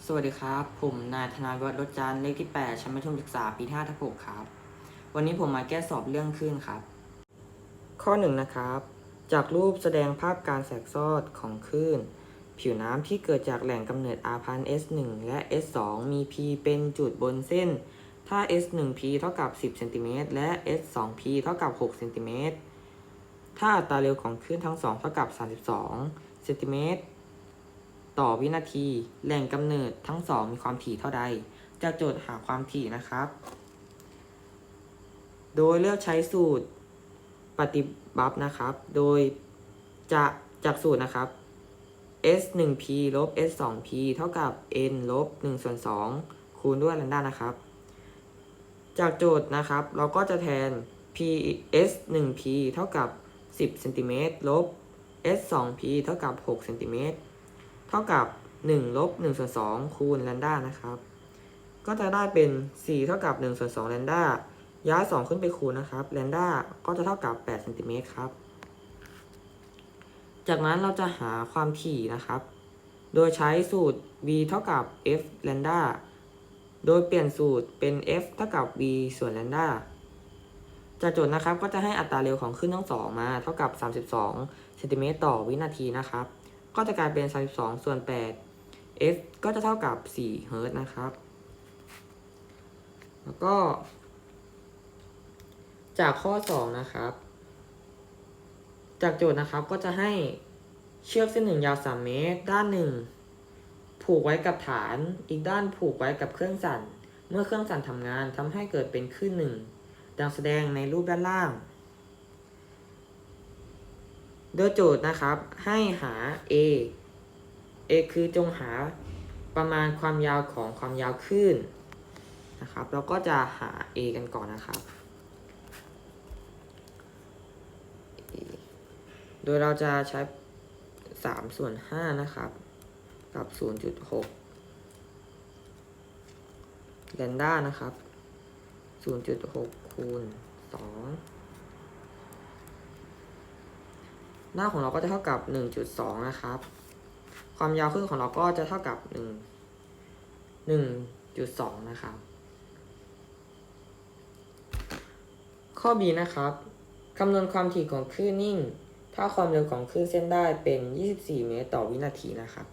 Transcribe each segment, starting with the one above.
สวัสดีครับผมนายธนาวัฒน์รถจันทร์เลขที่8ชั้นมัธยมศึกษาปี5/6ครับวันนี้ผมมาแก้สอบเรื่องคลื่นครับข้อ1นะครับจากรูปแสดงภาพการแทรกซ้อนของคลื่นผิวน้ำที่เกิดจากแหล่งกำเนิด R พัน S1 และ S2 มี P เป็นจุดบนเส้นถ้า S1P เท่ากับ10เซนติเมตรและ S2P เท่ากับ6เซนติเมตรถ้าอัตราเร็วของคลื่นทั้งสองเท่ากับ32เซนติเมตรต่อวินาทีแหล่งกำเนิดทั้งสองมีความถี่เท่าใดจากโจทย์หาความถี่นะครับโดยเลือกใช้สูตรปฏิบัตินะครับโดยจากสูตรนะครับ s1p ลบ s2p เท่ากับ n ลบ1/2คูณด้วยแลมด้านะครับจากโจทย์นะครับเราก็จะแทน p s1p เท่ากับ10เซนติเมตรลบ s2p เท่ากับ6เซนติเมตรเท่ากับ1ลบ1/2คูณแลมด้านะครับก็จะได้เป็น4เท่ากับ1/2แลมด้าย้าย2ขึ้นไปคูณนะครับแลมด้าก็จะเท่ากับ8เซนติเมตรครับจากนั้นเราจะหาความถี่นะครับโดยใช้สูตร v เท่ากับ f แลมด้าโดยเปลี่ยนสูตรเป็น f เท่ากับ v ส่วนแลมด้าจากโจทย์นะครับก็จะให้อัตราเร็วของคลื่นทั้งสองมาเท่ากับ32เซนติเมตรต่อวินาทีนะครับก็จะกลายเป็น32ส่วน8 f ก็จะเท่ากับ4เฮิร์ตซ์นะครับแล้วก็จากข้อ2นะครับจากโจทย์นะครับก็จะให้เชือกเส้นหนึ่งยาว3เมตรด้านหนึ่งผูกไว้กับฐานอีกด้านผูกไว้กับเครื่องสั่นเมื่อเครื่องสั่นทำงานทำให้เกิดเป็นคลื่นหนึ่งดังแสดงในรูปด้านล่างโดยโจทย์นะครับให้หา a คือจงหาประมาณความยาวของความยาวคลื่นนะครับเราก็จะหา a กันก่อนนะครับโดยเราจะใช้3ส่วน5นะครับกับ 0.6 แลมด้านะครับ 0.6 คูณ 2หน้าของเราก็จะเท่ากับ 1.2 นะครับความยาวคลื่นของเราก็จะเท่ากับ 1.2 นะครับข้อ B นะครับคำนวณความถี่ของคลื่นนิ่งถ้าความเร็วของคลื่นเส้นได้เป็น24เมตรต่อวินาทีนะครับ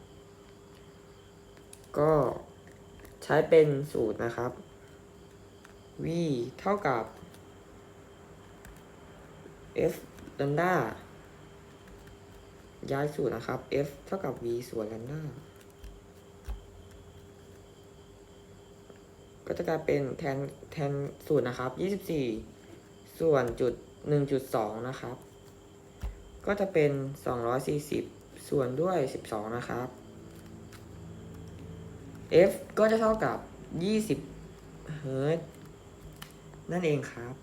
ก็ใช้เป็นสูตรนะครับ v เท่ากับ f แลมด้าย้ายสูตรนะครับ f เท่ากับ v ส่วนแลมด้าก็จะกลายเป็นแทนสูตรนะครับ24ส่วน1.2นะครับก็จะเป็น240ส่วนด้วย12นะครับ f ก็จะเท่ากับ20เฮิร์ตซ์นั่นเองครับ